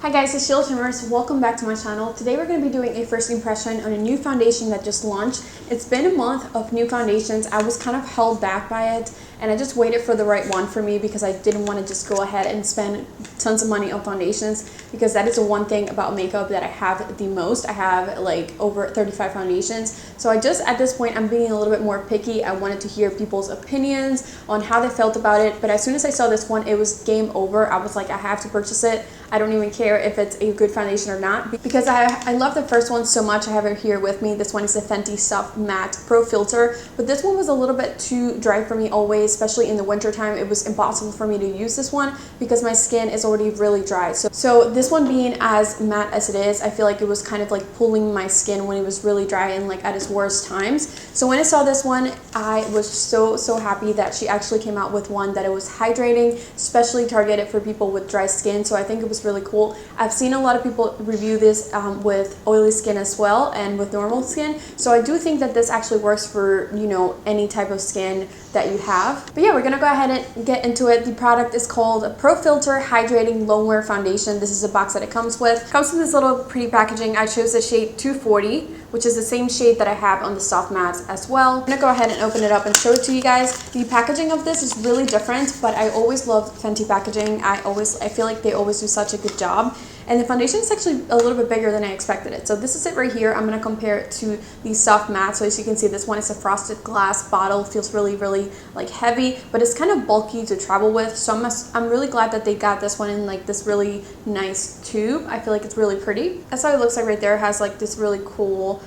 Hi guys, it's Sheila Shimmers. Welcome back to my channel. Today we're going to be doing a first impression on a new foundation that just launched. It's been a month of new foundations. I was kind of held back by it and I just waited for the right one for me because I didn't want to just go ahead and spend tons of money on foundations, because that is the one thing about makeup that I have the most. I have like over 35 foundations. So at this point, I'm being a little bit more picky. I wanted to hear people's opinions on how they felt about it. But as soon as I saw this one, it was game over. I was like, I have to purchase it. I don't even care if it's a good foundation or not, because I love the first one so much. I have it here with me. This one is the Fenty Soft Matte Pro Filter, but this one was a little bit too dry for me always, especially in the winter time. It was impossible for me to use this one because my skin is already really dry. So this one being as matte as it is, I feel like it was kind of like pulling my skin when it was really dry and like at its worst times. So when I saw this one, I was so happy that she actually came out with one that it was hydrating, especially targeted for people with dry skin. So I think it was really cool. I've seen a lot of people review this with oily skin as well and with normal skin. So I do think that this actually works for, you know, any type of skin that you have. But yeah, we're gonna go ahead and get into it. The product is called Pro Filt'R Hydrating Longwear Foundation. This is the box that it comes with. It comes with this little pretty packaging. I chose the shade 240, which is the same shade that I have on the soft mattes as well. I'm gonna go ahead and open it up and show it to you guys. The packaging of this is really different, but I always love Fenty packaging. I feel like they always do such a good job. And the foundation is actually a little bit bigger than I expected it. So this is it right here. I'm gonna compare it to the soft matte. So as you can see, this one is a frosted glass bottle. It feels really like heavy, but it's kind of bulky to travel with. So I'm really glad that they got this one in like this really nice tube. I feel like it's really pretty. That's how it looks like right there. It has like this really cool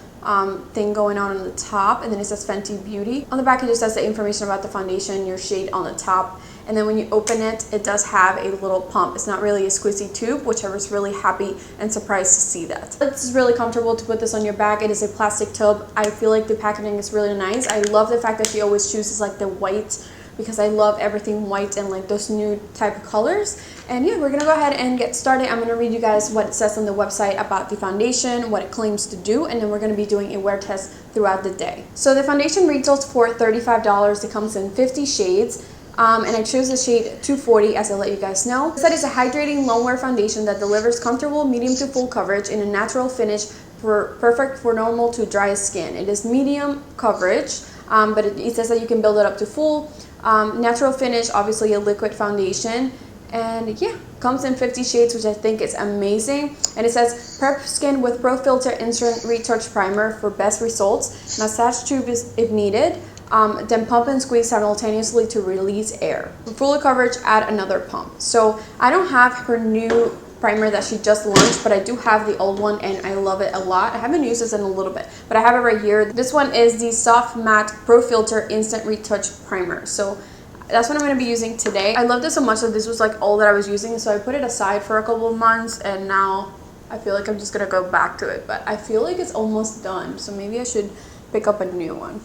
thing going on the top, and then it says Fenty Beauty. On the back, it just has the information about the foundation, your shade on the top. And then when you open it, it does have a little pump. It's not really a squeezy tube, which I was really happy and surprised to see that. It's really comfortable to put this on your bag. It is a plastic tube. I feel like the packaging is really nice. I love the fact that she always chooses like the white, because I love everything white and like those new type of colors. And yeah, we're gonna go ahead and get started. I'm gonna read you guys what it says on the website about the foundation, what it claims to do, and then we're gonna be doing a wear test throughout the day. So the foundation retails for $35. It comes in 50 shades. And I chose the shade 240, as I'll let you guys know. This is a hydrating longwear foundation that delivers comfortable medium to full coverage in a natural finish, perfect for normal to dry skin. It is medium coverage, but it says that you can build it up to full. Natural finish, obviously a liquid foundation. And yeah, comes in 50 shades, which I think is amazing. And it says, prep skin with Pro Filt'R Instant Retouch Primer for best results. Massage tube if needed. Then pump and squeeze simultaneously to release air. For fuller coverage, add another pump. So I don't have her new primer that she just launched, but I do have the old one and I love it a lot. I haven't used this in a little bit, but I have it right here. This one is the Soft Matte Pro Filt'R Instant Retouch Primer. So that's what I'm going to be using today. I love this so much that this was like all that I was using, so I put it aside for a couple of months and now I feel like I'm just going to go back to it, but I feel like it's almost done, so maybe I should pick up a new one.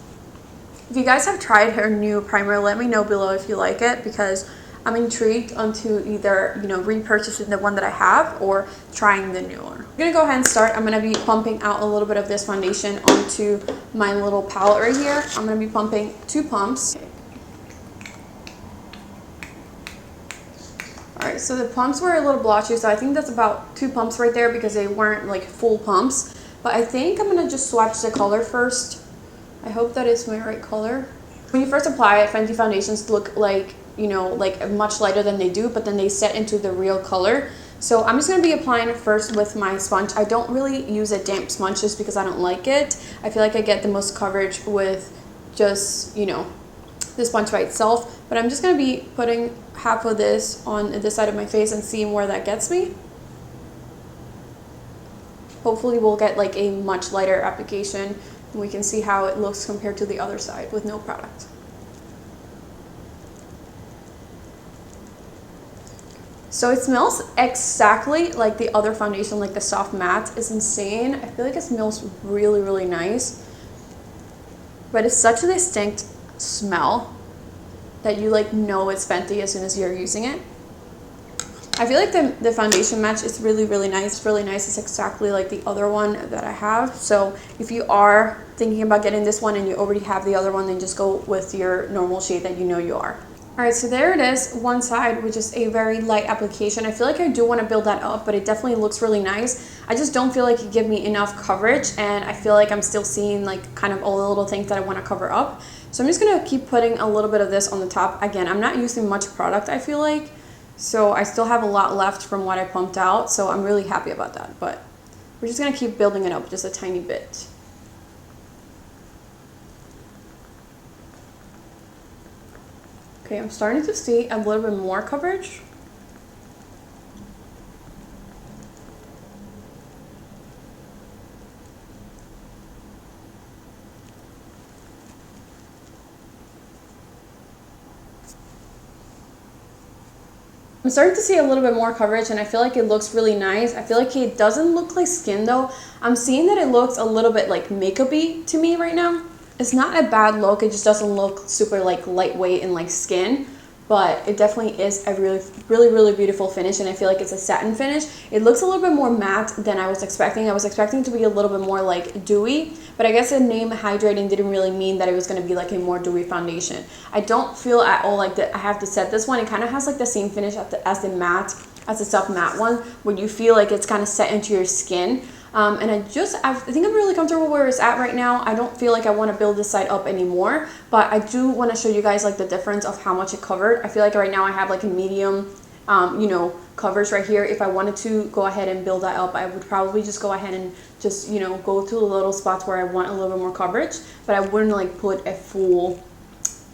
If you guys have tried her new primer, let me know below if you like it, because I'm intrigued onto either, you know, repurchasing the one that I have or trying the new one. I'm gonna go ahead and start. I'm gonna be pumping out a little bit of this foundation onto my little palette right here. I'm gonna be pumping 2 pumps. Alright, so the pumps were a little blotchy, so I think that's about 2 pumps right there because they weren't like full pumps. But I think I'm gonna just swatch the color first. I hope that is my right color. When you first apply it, Fenty foundations look like, you know, like much lighter than they do, but then they set into the real color. So I'm just going to be applying it first with my sponge. I don't really use a damp sponge just because I don't like it. I feel like I get the most coverage with just, you know, the sponge by itself. But I'm just going to be putting half of this on this side of my face and seeing where that gets me. Hopefully we'll get like a much lighter application. We can see how it looks compared to the other side with no product. So it smells exactly like the other foundation, like the soft matte. It's insane. I feel like it smells really nice, but it's such a distinct smell that you like know it's Fenty as soon as you're using it. I feel like the foundation match is really nice. It's really nice. It's exactly like the other one that I have. So if you are thinking about getting this one and you already have the other one, then just go with your normal shade that you know you are. Alright, so there it is, one side, which is a very light application. I feel like I do want to build that up, but it definitely looks really nice. I just don't feel like it gives me enough coverage, and I feel like I'm still seeing like kind of all the little things that I want to cover up. So I'm just going to keep putting a little bit of this on the top. Again, I'm not using much product, I feel like, so I still have a lot left from what I pumped out, so I'm really happy about that. But we're just going to keep building it up just a tiny bit. Okay, I'm starting to see a little bit more coverage. I'm starting to see a little bit more coverage, and I feel like it looks really nice. I feel like it doesn't look like skin though. I'm seeing that it looks a little bit like makeup-y to me right now. It's not a bad look, it just doesn't look super like lightweight and like skin, but it definitely is a really beautiful finish, and I feel like it's a satin finish. It looks a little bit more matte than I was expecting. I was expecting it to be a little bit more like dewy, but I guess the name hydrating didn't really mean that it was going to be like a more dewy foundation. I don't feel at all like that I have to set this one. It kind of has like the same finish as the soft matte one, where you feel like it's kind of set into your skin. And I think I'm really comfortable where it's at right now. I don't feel like I want to build this side up anymore, but I do want to show you guys like the difference of how much it covered. I feel like right now I have like a medium, you know, coverage right here. If I wanted to go ahead and build that up, I would probably just go ahead and just, you know, go to the little spots where I want a little bit more coverage, but I wouldn't like put a full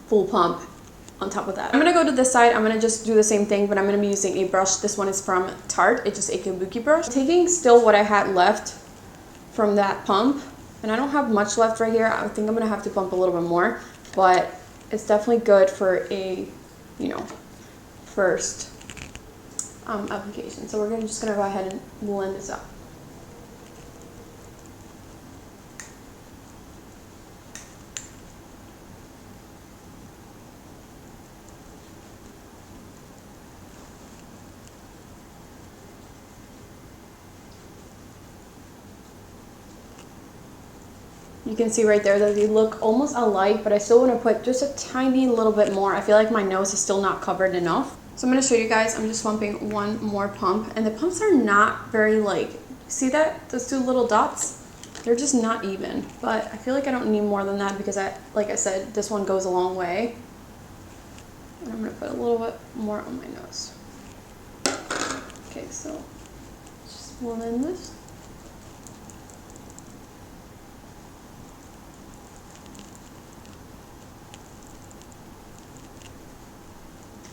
pump on top of that. I'm gonna go to this side. I'm gonna just do the same thing, but I'm gonna be using a brush. This one is from Tarte. It's just a kabuki brush. Taking still what I had left from that pump, and I don't have much left right here. I think I'm gonna have to pump a little bit more, but it's definitely good for a, you know, first application. So we're just gonna go ahead and blend this up. You can see right there that they look almost alike, but I still want to put just a tiny little bit more. I feel like my nose is still not covered enough. So I'm going to show you guys. I'm just pumping one more pump, and the pumps are not very like, see that? Those two little dots? They're just not even, but I feel like I don't need more than that because like I said, this one goes a long way. And I'm going to put a little bit more on my nose. Okay, so just blend this.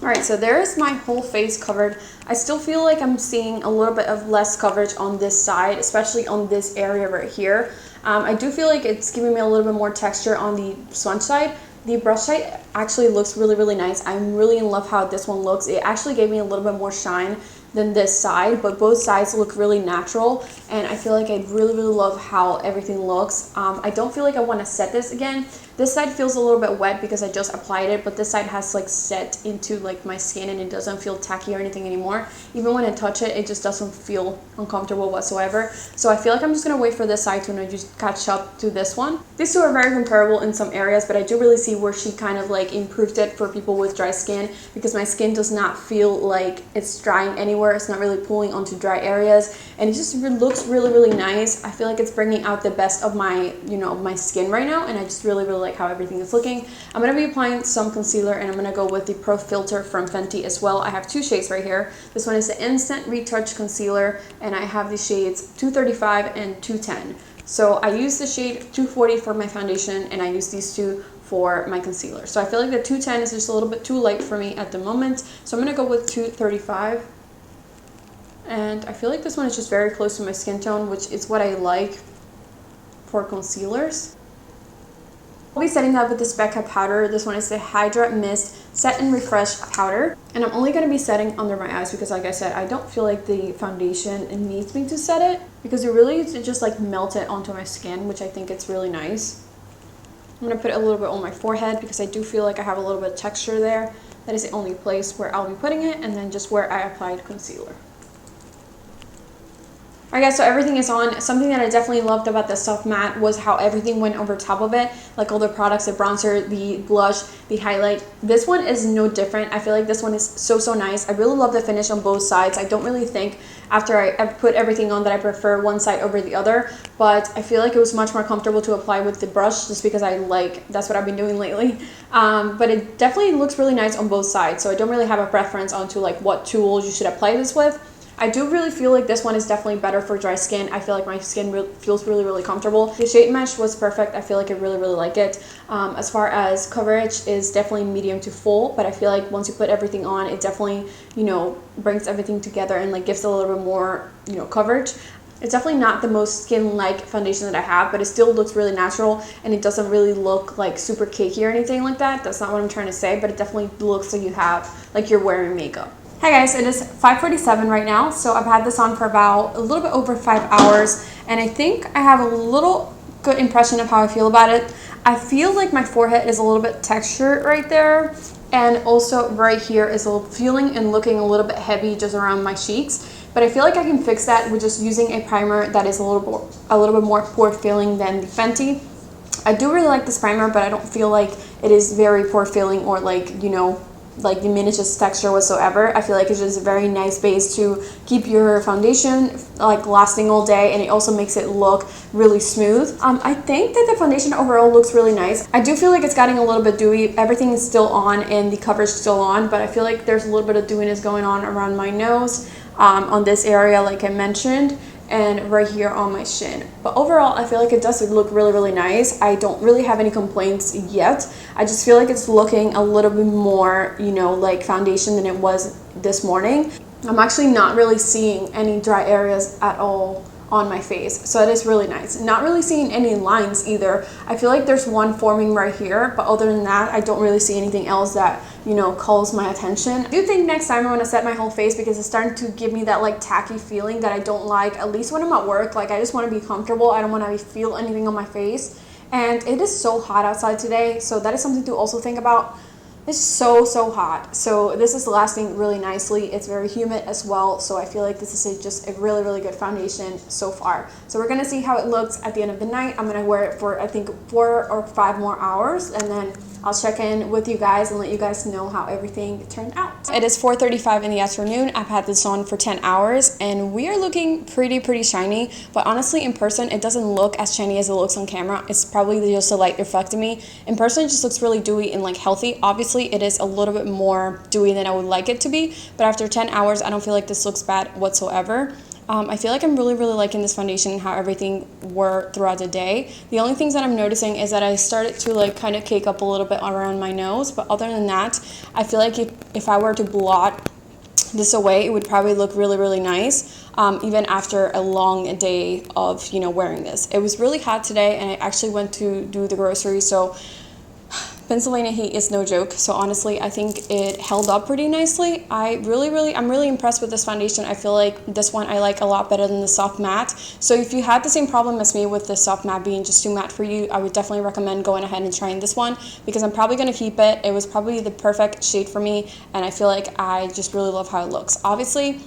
Alright, so there is my whole face covered. I still feel like I'm seeing a little bit of less coverage on this side, especially on this area right here. I do feel like it's giving me a little bit more texture on the sponge side. The brush side actually looks really nice. I'm really in love how this one looks. It actually gave me a little bit more shine than this side, but both sides look really natural, and I feel like I really love how everything looks. I don't feel like I want to set this again. This side feels a little bit wet because I just applied it, but this side has like set into like my skin, and it doesn't feel tacky or anything anymore. Even when I touch it, it just doesn't feel uncomfortable whatsoever. So I feel like I'm just gonna wait for this side to just catch up to this one. These two are very comparable in some areas, but I do really see where she kind of like improved it for people with dry skin, because my skin does not feel like it's drying anywhere. It's not really pulling onto dry areas, and it just looks really nice. I feel like it's bringing out the best of my, you know, my skin right now, and I just really like how everything is looking. I'm going to be applying some concealer, and I'm going to go with the Pro Filter from Fenty as well. I have two shades right here. This one is the Instant Retouch Concealer, and I have the shades 235 and 210. So I use the shade 240 for my foundation, and I use these two for my concealer. So I feel like the 210 is just a little bit too light for me at the moment, so I'm going to go with 235. And I feel like this one is just very close to my skin tone, which is what I like for concealers. I'll be setting that with this Becca powder. This one is the Hydra Mist Set and Refresh powder. And I'm only going to be setting under my eyes because, like I said, I don't feel like the foundation needs me to set it, because it really just like melt it onto my skin, which I think it's really nice. I'm going to put a little bit on my forehead because I do feel like I have a little bit of texture there. That is the only place where I'll be putting it, and then just where I applied concealer. Alright guys, so everything is on. Something that I definitely loved about the soft matte was how everything went over top of it. Like all the products, the bronzer, the blush, the highlight. This one is no different. I feel like this one is so nice. I really love the finish on both sides. I don't really think after I put everything on that I prefer one side over the other. But I feel like it was much more comfortable to apply with the brush just because that's what I've been doing lately. But it definitely looks really nice on both sides. So I don't really have a preference onto like what tools you should apply this with. I do really feel like this one is definitely better for dry skin. I feel like my skin feels really comfortable. The shade mesh was perfect. I feel like I really like it. As far as coverage is definitely medium to full, but I feel like once you put everything on, it definitely, you know, brings everything together and like gives a little bit more, you know, coverage. It's definitely not the most skin-like foundation that I have, but it still looks really natural and it doesn't really look like super cakey or anything like that. That's not what I'm trying to say, but it definitely looks like you're wearing makeup. Hi guys, it is 5:47 right now, so I've had this on for about a little bit over 5 hours, and I think I have a little good impression of how I feel about it. I feel like my forehead is a little bit textured right there, and also right here is feeling and looking a little bit heavy just around my cheeks. But I feel like I can fix that with just using a primer that is a little bit more pore filling than the Fenty. I do really like this primer, but I don't feel like it is very pore filling or like, you know, like diminishes texture whatsoever. I feel like it's just a very nice base to keep your foundation like lasting all day, and it also makes it look really smooth. I think that the foundation overall looks really nice. I do feel like it's getting a little bit dewy. Everything is still on and the coverage is still on, but I feel like there's a little bit of dewiness going on around my nose, on this area like I mentioned, and right here on my shin. But overall, I feel like it does look really nice. I don't really have any complaints yet. I just feel like it's looking a little bit more, you know, like foundation than it was this morning. I'm actually not really seeing any dry areas at all on my face, so it is really nice. Not really seeing any lines either. I feel like there's one forming right here, but other than that, I don't really see anything else that, you know, calls my attention. I do think next time I want to set my whole face because it's starting to give me that like tacky feeling that I don't like, at least when I'm at work. Like I just want to be comfortable. I don't want to feel anything on my face, and it is so hot outside today, so that is something to also think about. It's so hot, so this is lasting really nicely. It's very humid as well, so I feel like this is just a really good foundation so far. So we're gonna see how it looks at the end of the night. I'm gonna wear it for I think 4 or 5 more hours, and then I'll check in with you guys and let you guys know how everything turned out. It is 4:35 in the afternoon. I've had this on for 10 hours and we are looking pretty shiny, but honestly in person it doesn't look as shiny as it looks on camera. It's probably just the light reflecting me. In person it just looks really dewy and like healthy. Obviously it is a little bit more dewy than I would like it to be, but after 10 hours I don't feel like this looks bad whatsoever. I feel like I'm really liking this foundation and how everything worked throughout the day. The only things that I'm noticing is that I started to like kind of cake up a little bit around my nose, but other than that, I feel like if I were to blot this away, it would probably look really nice, even after a long day of, you know, wearing this. It was really hot today and I actually went to do the groceries, so Pennsylvania heat is no joke, so honestly I think it held up pretty nicely. I'm really impressed with this foundation. I feel like this one I like a lot better than the soft matte. So if you had the same problem as me with the soft matte being just too matte for you, I would definitely recommend going ahead and trying this one because I'm probably going to keep it. It was probably the perfect shade for me, and I feel like I just really love how it looks. Obviously,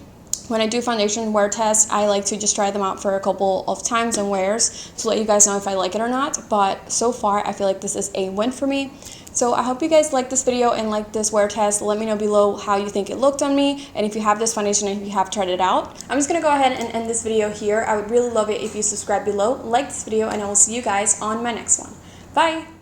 when I do foundation wear tests, I like to just try them out for a couple of times and wears to let you guys know if I like it or not. But so far, I feel like this is a win for me. So I hope you guys liked this video and liked this wear test. Let me know below how you think it looked on me and if you have this foundation and if you have tried it out. I'm just going to go ahead and end this video here. I would really love it if you subscribe below, like this video, and I will see you guys on my next one. Bye!